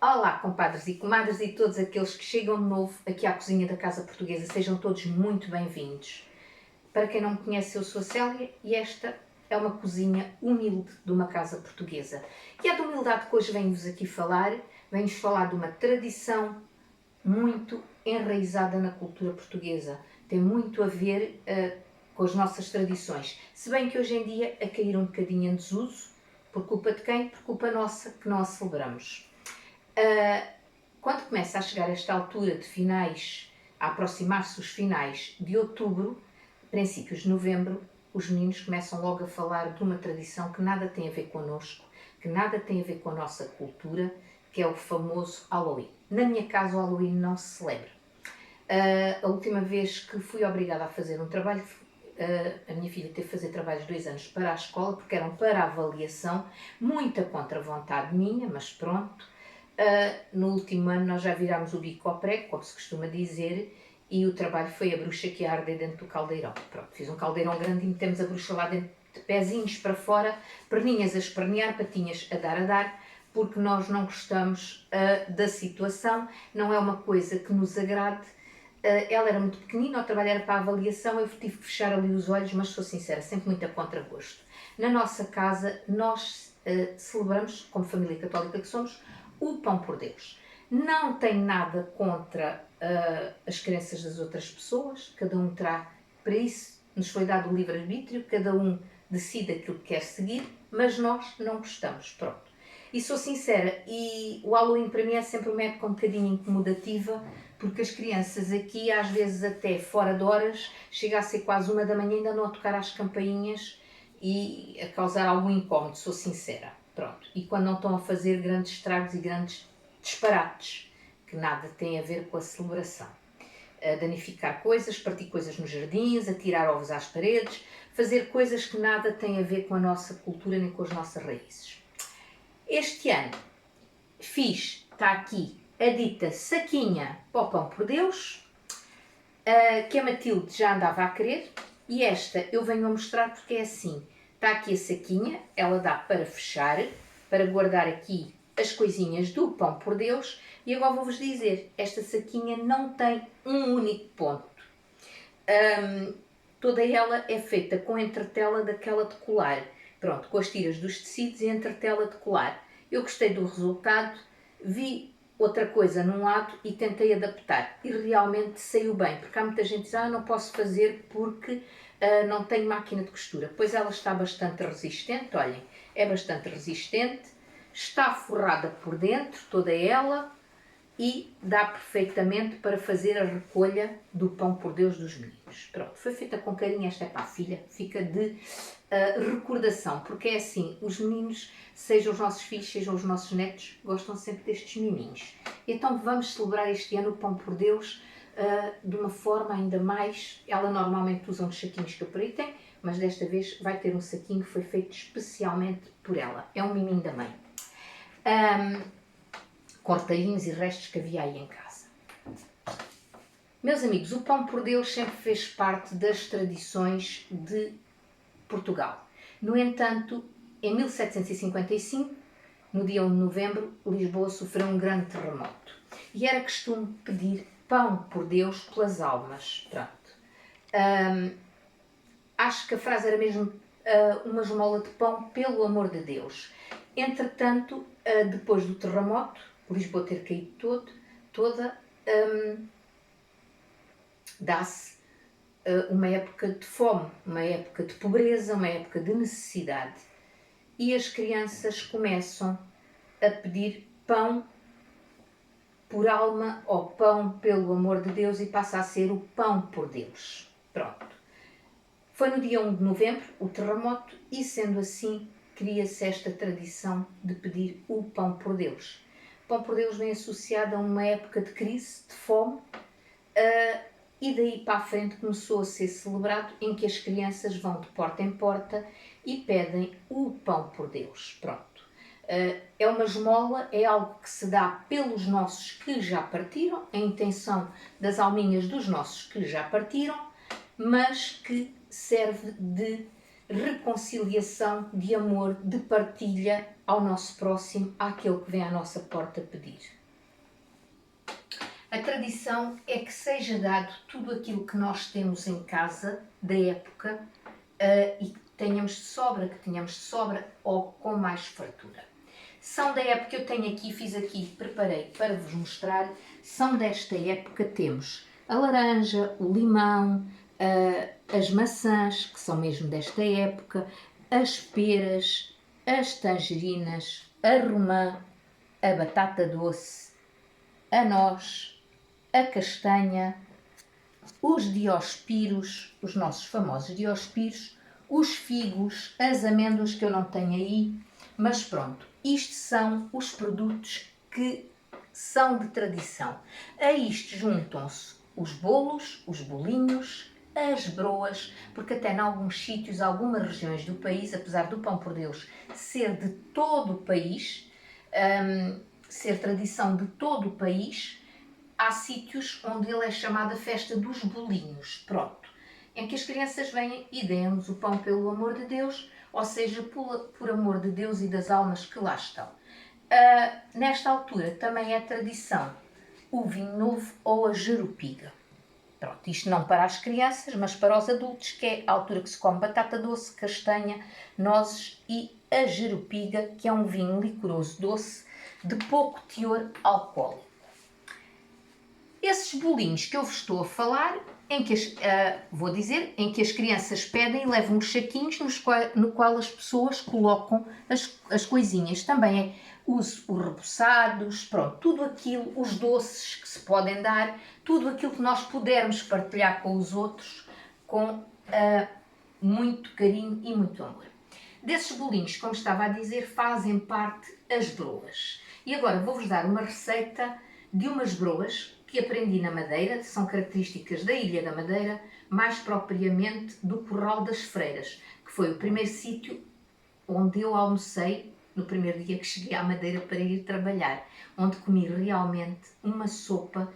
Olá, compadres e comadres e todos aqueles que chegam de novo aqui à cozinha da Casa Portuguesa. Sejam todos muito bem-vindos. Para quem não me conhece, eu sou a Célia e esta é uma cozinha humilde de uma casa portuguesa. E é de humildade que hoje venho-vos aqui falar. Venho-vos falar de uma tradição muito enraizada na cultura portuguesa. Tem muito a ver com as nossas tradições. Se bem que hoje em dia a cair um bocadinho em desuso. Por culpa de quem? Por culpa nossa, que não a celebramos. Quando começa a chegar esta altura de finais, a aproximar-se os finais de outubro, princípios de novembro, os meninos começam logo a falar de uma tradição que nada tem a ver connosco, que nada tem a ver com a nossa cultura, que é o famoso Halloween. Na minha casa o Halloween não se celebra. A última vez que fui obrigada a fazer um trabalho, a minha filha teve de fazer trabalhos 2 anos para a escola, porque eram para avaliação, muita contra vontade minha, mas pronto. No último ano nós já virámos o bico ao prego, como se costuma dizer, e o trabalho foi a bruxa que arde dentro do caldeirão. Pronto, fiz um caldeirão grande e metemos a bruxa lá dentro, de pezinhos para fora, perninhas a espernear, patinhas a dar, porque nós não gostamos da situação, não é uma coisa que nos agrade. Ela era muito pequenina, o trabalho era para a avaliação, eu tive que fechar ali os olhos, mas sou sincera, sempre muito a contragosto. Na nossa casa nós celebramos, como família católica que somos, o pão por Deus. Não tenho nada contra as crenças das outras pessoas, cada um terá, para isso nos foi dado o livre-arbítrio, cada um decide aquilo que quer seguir, mas nós não gostamos, pronto. E sou sincera, e o Halloween para mim é sempre uma época um bocadinho incomodativa, porque as crianças aqui, às vezes até fora de horas, chega a ser quase 1 da manhã, ainda não a tocar às campainhas e a causar algum incómodo, sou sincera. Pronto. E quando não estão a fazer grandes estragos e grandes disparates, que nada tem a ver com a celebração. A danificar coisas, partir coisas nos jardins, atirar ovos às paredes, fazer coisas que nada têm a ver com a nossa cultura nem com as nossas raízes. Este ano está aqui a dita saquinha para o pão por Deus, que a Matilde já andava a querer, e esta eu venho a mostrar porque é assim. Está aqui a saquinha, ela dá para fechar, para guardar aqui as coisinhas do pão por Deus. E agora vou-vos dizer, esta saquinha não tem um único ponto. Toda ela é feita com entretela daquela de colar. Pronto, com as tiras dos tecidos e entretela de colar. Eu gostei do resultado, vi outra coisa num lado e tentei adaptar. E realmente saiu bem, porque há muita gente que diz, não posso fazer porque não tenho máquina de costura. Pois ela está bastante resistente, olhem, é bastante resistente, está forrada por dentro, toda ela, e dá perfeitamente para fazer a recolha do pão por Deus dos meninos. Pronto, foi feita com carinho, esta é para a filha, fica de recordação, porque é assim, os meninos, sejam os nossos filhos, sejam os nossos netos, gostam sempre destes miminhos. Então vamos celebrar este ano o pão por Deus de uma forma ainda mais. Ela normalmente usa uns saquinhos que eu por aí tenho, mas desta vez vai ter um saquinho que foi feito especialmente por ela. É um miminho da mãe. Com retalhinhos e restos que havia aí em casa. Meus amigos, o pão por Deus sempre fez parte das tradições de Portugal. No entanto, em 1755, no dia 1 de novembro, Lisboa sofreu um grande terremoto. E era costume pedir pão por Deus pelas almas. Pronto. Acho que a frase era mesmo uma esmola de pão pelo amor de Deus. Entretanto, depois do terremoto, Lisboa ter caído toda, dá-se uma época de fome, uma época de pobreza, uma época de necessidade. E as crianças começam a pedir pão por alma ou pão pelo amor de Deus e passa a ser o pão por Deus. Pronto. Foi no dia 1 de novembro o terremoto e, sendo assim, cria-se esta tradição de pedir o pão por Deus. O pão por Deus vem associado a uma época de crise, de fome, e daí para a frente começou a ser celebrado em que as crianças vão de porta em porta e pedem o pão por Deus. Pronto. É uma esmola, é algo que se dá pelos nossos que já partiram, a intenção das alminhas dos nossos que já partiram, mas que serve de reconciliação, de amor, de partilha ao nosso próximo, àquele que vem à nossa porta pedir. A tradição é que seja dado tudo aquilo que nós temos em casa, da época, e que tenhamos de sobra ou com mais fartura. São da época, eu tenho aqui, fiz aqui, preparei para vos mostrar, são desta época, temos a laranja, o limão, as maçãs, que são mesmo desta época, as peras, as tangerinas, a romã, a batata doce, a noz, a castanha, os diospiros, os nossos famosos diospiros, os figos, as amêndoas que eu não tenho aí, mas pronto, isto são os produtos que são de tradição. A isto juntam-se os bolos, os bolinhos, as broas, porque até em alguns sítios, algumas regiões do país, apesar do pão por Deus ser de todo o país, ser tradição de todo o país, há sítios onde ele é chamado a festa dos bolinhos, pronto, em que as crianças vêm e dêem-nos o pão pelo amor de Deus, ou seja, por amor de Deus e das almas que lá estão. Nesta altura também é tradição o vinho novo ou a jerupiga. Pronto, isto não para as crianças, mas para os adultos, que é a altura que se come batata doce, castanha, nozes e a jerupiga, que é um vinho licoroso doce de pouco teor alcoólico. Esses bolinhos que eu vos estou a falar, em que as crianças pedem e levam uns saquinhos no qual as pessoas colocam as coisinhas. Também os reboçados, pronto, tudo aquilo, os doces que se podem dar, tudo aquilo que nós pudermos partilhar com os outros com muito carinho e muito amor. Desses bolinhos, como estava a dizer, fazem parte as broas. E agora vou-vos dar uma receita de umas broas que aprendi na Madeira, são características da Ilha da Madeira, mais propriamente do Curral das Freiras, que foi o primeiro sítio onde eu almocei no primeiro dia que cheguei à Madeira para ir trabalhar, onde comi realmente uma sopa,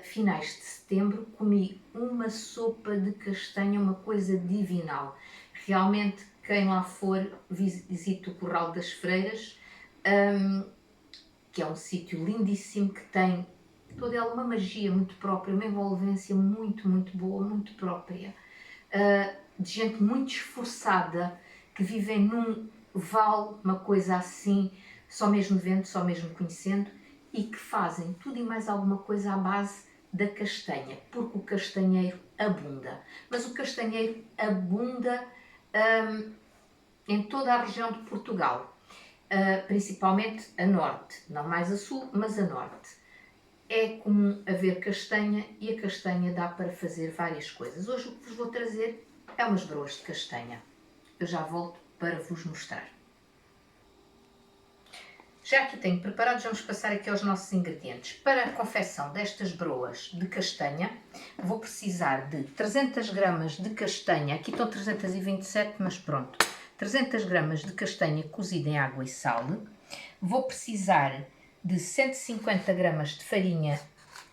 finais de setembro, comi uma sopa de castanha, uma coisa divinal. Realmente, quem lá for, visite o Curral das Freiras, que é um sítio lindíssimo, que tem toda ela uma magia muito própria, uma envolvência muito, muito boa, muito própria, de gente muito esforçada, que vivem num vale, uma coisa assim, só mesmo vendo, só mesmo conhecendo, e que fazem tudo e mais alguma coisa à base da castanha, porque o castanheiro abunda. Mas o castanheiro abunda em toda a região de Portugal, principalmente a norte, não mais a sul, mas a norte. É comum haver castanha e a castanha dá para fazer várias coisas. Hoje o que vos vou trazer é umas broas de castanha. Eu já volto para vos mostrar. Já aqui tenho preparados, vamos passar aqui aos nossos ingredientes. Para a confecção destas broas de castanha, vou precisar de 300 gramas de castanha, aqui estão 327, mas pronto, 300 gramas de castanha cozida em água e sal. Vou precisar de 150 gramas de farinha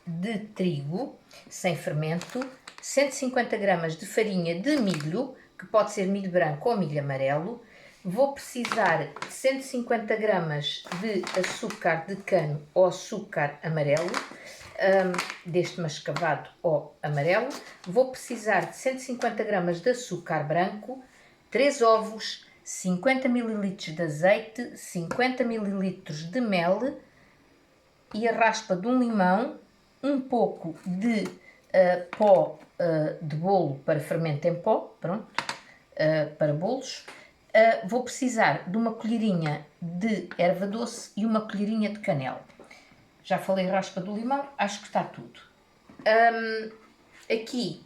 de trigo sem fermento, 150 gramas de farinha de milho, que pode ser milho branco ou milho amarelo. Vou precisar de 150 gramas de açúcar de cano ou açúcar amarelo, deste mascavado ou amarelo. Vou precisar de 150 gramas de açúcar branco, 3 ovos, 50 ml de azeite, 50 ml de mel e a raspa de um limão, um pouco de pó de bolo para fermento em pó, pronto, para bolos. Vou precisar de uma colherinha de erva doce e uma colherinha de canela. Já falei raspa do limão, acho que está tudo. Aqui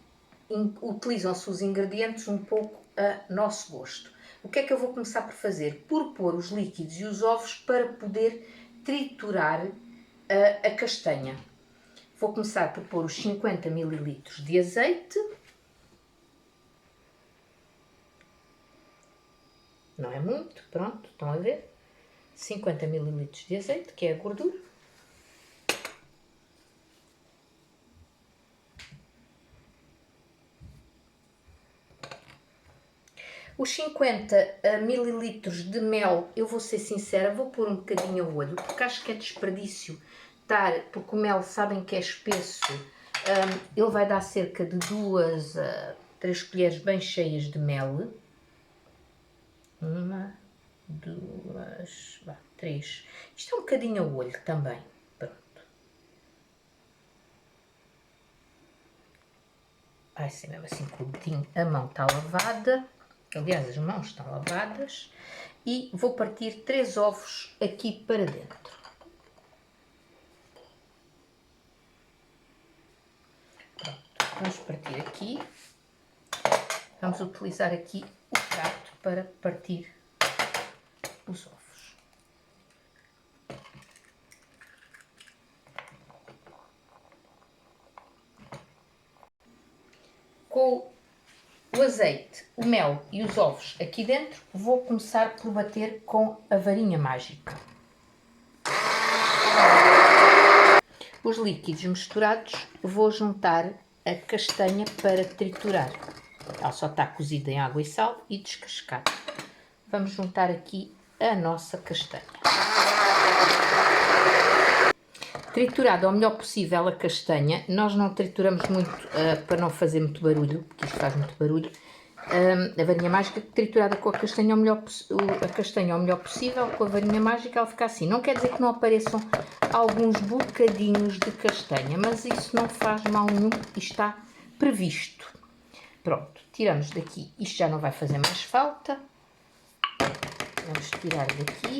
utilizam-se os ingredientes um pouco a nosso gosto. O que é que eu vou começar por fazer? Por pôr os líquidos e os ovos para poder triturar a castanha. Vou começar por pôr os 50 ml de azeite. Não é muito, pronto, estão a ver? 50 ml de azeite, que é a gordura. Os 50 mililitros de mel, eu vou ser sincera, vou pôr um bocadinho a olho, porque acho que é desperdício estar, porque o mel sabem que é espesso, ele vai dar cerca de 2 a 3 colheres bem cheias de mel. 1, 2, 3. Isto é um bocadinho a olho também. Pronto. Vai ser mesmo assim com o dedinho, a mão está lavada. Aliás, as mãos estão lavadas. E vou partir 3 ovos aqui para dentro. Pronto, vamos partir aqui. Vamos utilizar aqui o prato para partir os ovos. Com o azeite, o mel e os ovos aqui dentro, vou começar por bater com a varinha mágica. Os líquidos misturados, vou juntar a castanha para triturar. Ela só está cozida em água e sal e descascada. Vamos juntar aqui a nossa castanha. Triturada ao melhor possível a castanha, nós não trituramos muito para não fazer muito barulho, porque isto faz muito barulho. A varinha mágica triturada com a castanha ao melhor possível, com a varinha mágica ela fica assim. Não quer dizer que não apareçam alguns bocadinhos de castanha, mas isso não faz mal nenhum e está previsto. Pronto, tiramos daqui, isto já não vai fazer mais falta. Vamos tirar daqui.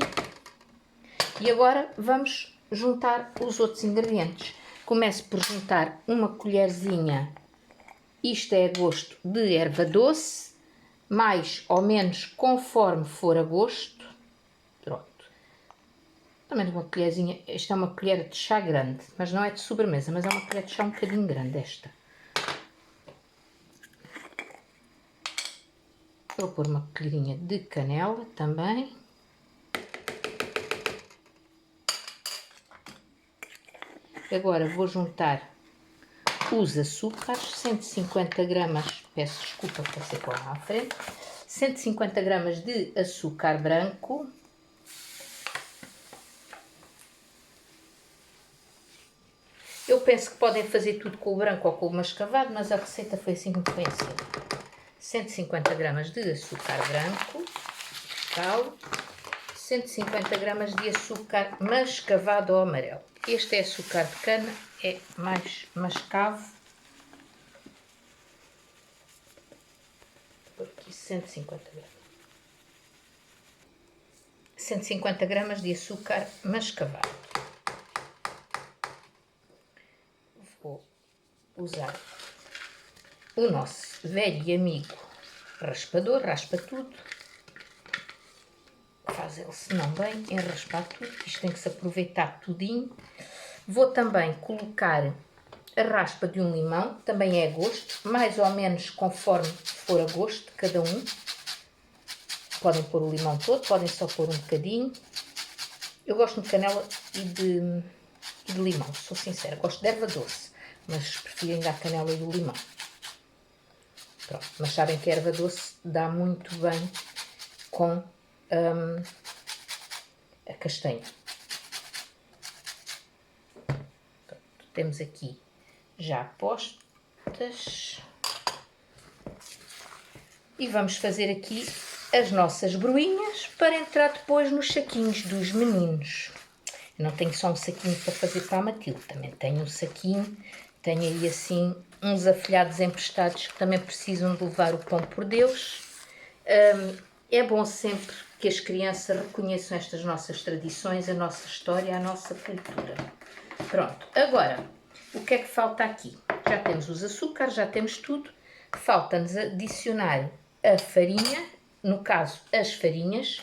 E agora vamos juntar os outros ingredientes. Começo por juntar uma colherzinha, isto é a gosto, de erva doce, mais ou menos conforme for a gosto. Pronto. Também uma colherzinha, esta é uma colher de chá grande, mas não é de sobremesa, mas é uma colher de chá um bocadinho grande esta. Vou pôr uma colherinha de canela também. Agora vou juntar os açúcares, 150 gramas, peço desculpa por ser por lá à frente, 150 gramas de açúcar branco. Eu penso que podem fazer tudo com o branco ou com o mascavado, mas a receita foi assim muito bem ensinada. 150 gramas de açúcar branco, tal, 150 gramas de açúcar mascavado ou amarelo. Este é açúcar de cana, é mais mascavo. Vou pôr aqui 150 gramas. 150 gramas de açúcar mascavado. Vou usar o nosso velho e amigo raspador, raspa tudo. Faz ele, se não bem, em raspar tudo. Isto tem que se aproveitar tudinho. Vou também colocar a raspa de um limão, também é a gosto, mais ou menos conforme for a gosto de cada um. Podem pôr o limão todo, podem só pôr um bocadinho. Eu gosto de canela e de limão, sou sincera. Gosto de erva doce, mas prefiro ainda a canela e o limão. Pronto, mas sabem que a erva doce dá muito bem com a castanha. Pronto, temos aqui já postas. E vamos fazer aqui as nossas broinhas para entrar depois nos saquinhos dos meninos. Eu não tenho só um saquinho para fazer para a Matilde, também tenho um saquinho, tenho aí assim uns afilhados emprestados que também precisam de levar o pão por Deus. É bom sempre que as crianças reconheçam estas nossas tradições, a nossa história, a nossa cultura. Pronto, agora, o que é que falta aqui? Já temos os açúcares, já temos tudo. Falta-nos adicionar a farinha, no caso as farinhas.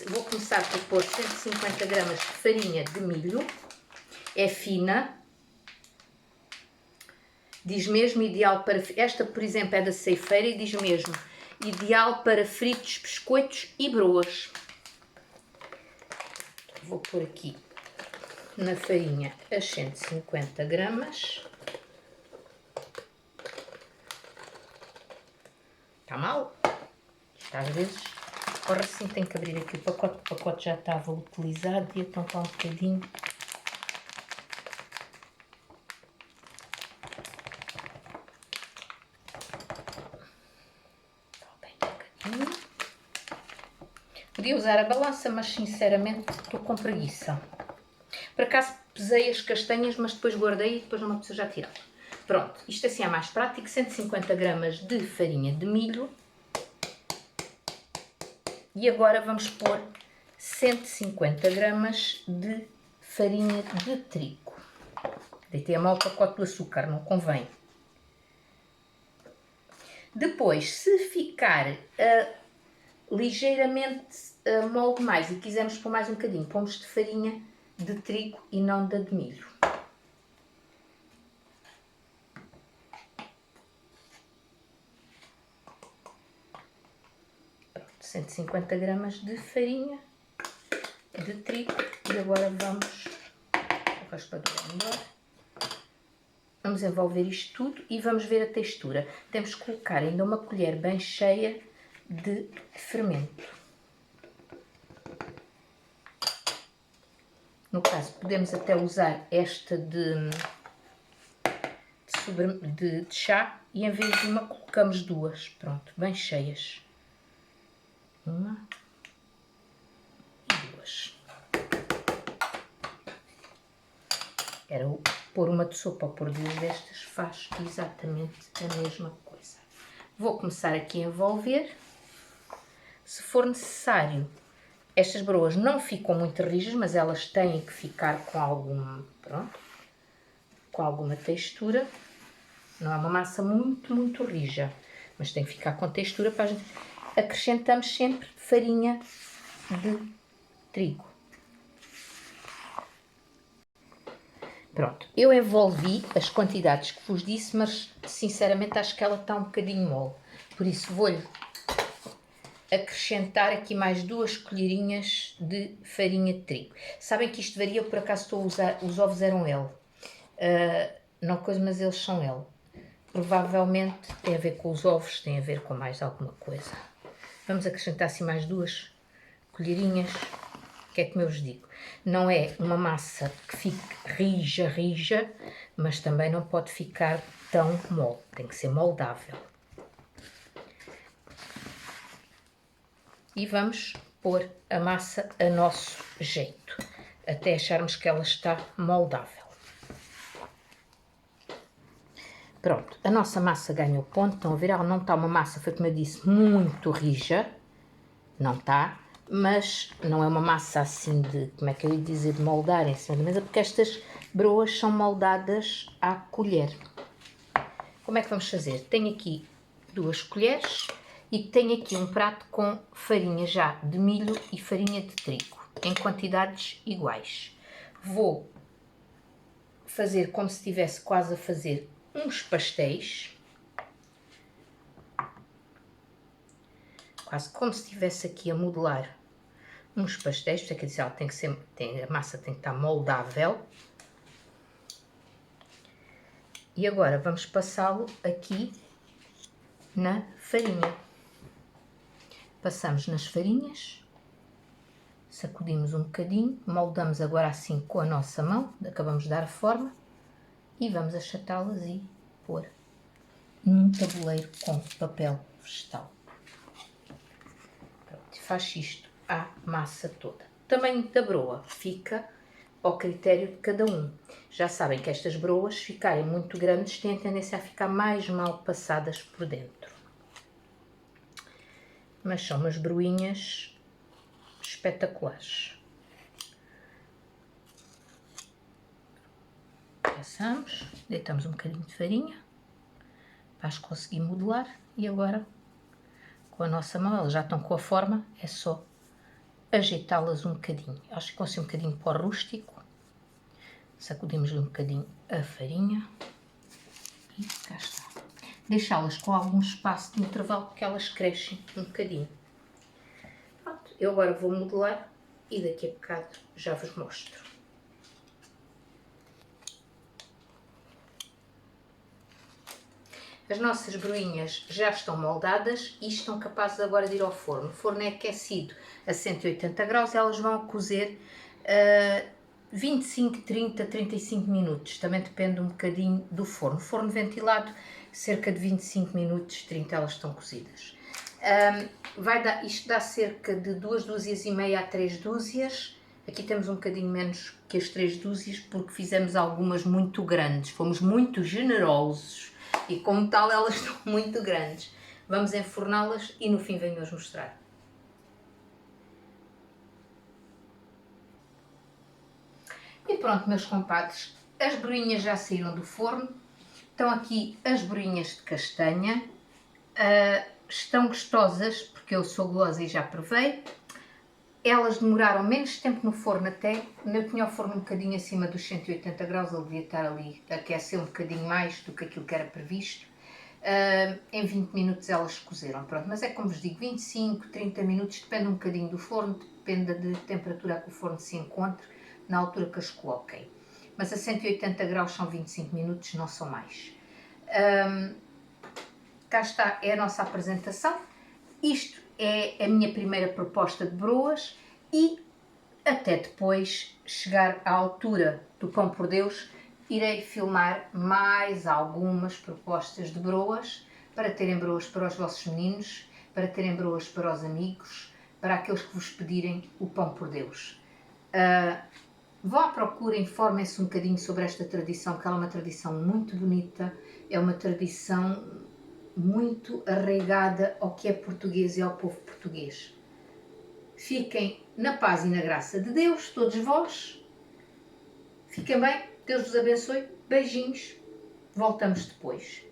Vou começar por pôr 150 gramas de farinha de milho. É fina. Diz mesmo ideal para... Esta, por exemplo, é da Ceifeira e diz mesmo ideal para fritos, biscoitos e broas. Vou pôr aqui na farinha as 150 gramas. Está mal? às vezes, agora sim tenho que abrir aqui o pacote já estava utilizado e então está um bocadinho. Podia usar a balança, mas sinceramente estou com preguiça. Por acaso pesei as castanhas, mas depois guardei e depois não me apeteceu já tirar. Pronto, isto assim é mais prático. 150 gramas de farinha de milho. E agora vamos pôr 150 gramas de farinha de trigo. Deitei a mão ao pacote do açúcar, não convém. Depois, se ficar ligeiramente molde mais e quisermos pôr mais um bocadinho, pomos de farinha de trigo e não da de milho. Pronto, 150 gramas de farinha de trigo e agora vamos o raspador embora. Vamos envolver isto tudo e vamos ver a textura. Temos que colocar ainda uma colher bem cheia de fermento. No caso, podemos até usar esta de chá e em vez de uma colocamos duas. Pronto, bem cheias. Uma e duas. Era pôr uma de sopa ou pôr duas destas faz exatamente a mesma coisa. Vou começar aqui a envolver. Se for necessário, estas broas não ficam muito rijas, mas elas têm que ficar com alguma textura. Não é uma massa muito rija, mas tem que ficar com textura para a gente. Acrescentamos sempre farinha de trigo. Pronto, eu envolvi as quantidades que vos disse, mas sinceramente acho que ela está um bocadinho mole. Por isso vou-lhe acrescentar aqui mais 2 colherinhas de farinha de trigo. Sabem que isto varia, eu por acaso estou a usar, os ovos eram L. Não coisa, mas eles são L. Provavelmente tem a ver com os ovos, tem a ver com mais alguma coisa. Vamos acrescentar assim mais 2 colherinhas. O que é que eu vos digo? Não é uma massa que fique rija, mas também não pode ficar tão mole. Tem que ser moldável. E vamos pôr a massa a nosso jeito, até acharmos que ela está moldável. Pronto, a nossa massa ganhou ponto. Estão a ver? Ela não está uma massa, foi como eu disse, muito rija. Não está. Mas não é uma massa assim de, como é que eu ia dizer, de moldar em cima da mesa, porque estas broas são moldadas à colher. Como é que vamos fazer? Tenho aqui 2 colheres e tenho aqui um prato com farinha já de milho e farinha de trigo, em quantidades iguais. Vou fazer como se estivesse quase a fazer uns pastéis. Quase como se estivesse aqui a modelar uns pastéis, porque quer dizer, ela tem que ser, a massa tem que estar moldável. E agora vamos passá-lo aqui na farinha. Passamos nas farinhas, sacudimos um bocadinho, moldamos agora assim com a nossa mão, acabamos de dar a forma, e vamos achatá-las e pôr num tabuleiro com papel vegetal. Pronto, faz isto à massa toda. O tamanho da broa fica ao critério de cada um. Já sabem que estas broas, se ficarem muito grandes, têm a tendência a ficar mais mal passadas por dentro. Mas são umas broinhas espetaculares. Passamos, deitamos um bocadinho de farinha para as conseguir modelar e agora com a nossa mão, elas já estão com a forma, é só ajeitá-las um bocadinho. Elas ficam assim um bocadinho para o rústico. Sacudimos-lhe um bocadinho a farinha e cá está. Deixá-las com algum espaço de intervalo porque elas crescem um bocadinho. Pronto, eu agora vou modelar e daqui a bocado já vos mostro. As nossas broinhas já estão moldadas e estão capazes agora de ir ao forno. O forno é aquecido a 180 graus e elas vão cozer 25, 30, 35 minutos. Também depende um bocadinho do forno. Forno ventilado, cerca de 25 minutos, 30 elas estão cozidas. Isto dá cerca de 2 dúzias e meia a 3 dúzias. Aqui temos um bocadinho menos que as 3 dúzias porque fizemos algumas muito grandes. Fomos muito generosos e como tal elas estão muito grandes. Vamos enforná-las e no fim venho-as mostrar. E pronto, meus compadres, as broinhas já saíram do forno. Estão aqui as broinhas de castanha. Estão gostosas, porque eu sou gulosa e já provei. Elas demoraram menos tempo no forno até. Eu tinha o forno um bocadinho acima dos 180 graus, ele devia estar ali a aquecer um bocadinho mais do que aquilo que era previsto. Em 20 minutos elas cozeram, pronto. Mas é como vos digo, 25, 30 minutos, depende um bocadinho do forno, depende da temperatura a que o forno se encontre, na altura que as coloquem. Mas a 180 graus são 25 minutos, não são mais. Cá está, é a nossa apresentação. Isto é a minha primeira proposta de broas e até depois chegar à altura do Pão por Deus, irei filmar mais algumas propostas de broas para terem broas para os vossos meninos, para terem broas para os amigos, para aqueles que vos pedirem o Pão por Deus. Vão à procura, informem-se um bocadinho sobre esta tradição, que ela é uma tradição muito bonita, é uma tradição muito arraigada ao que é português e ao povo português. Fiquem na paz e na graça de Deus, todos vós. Fiquem bem, Deus vos abençoe, beijinhos, voltamos depois.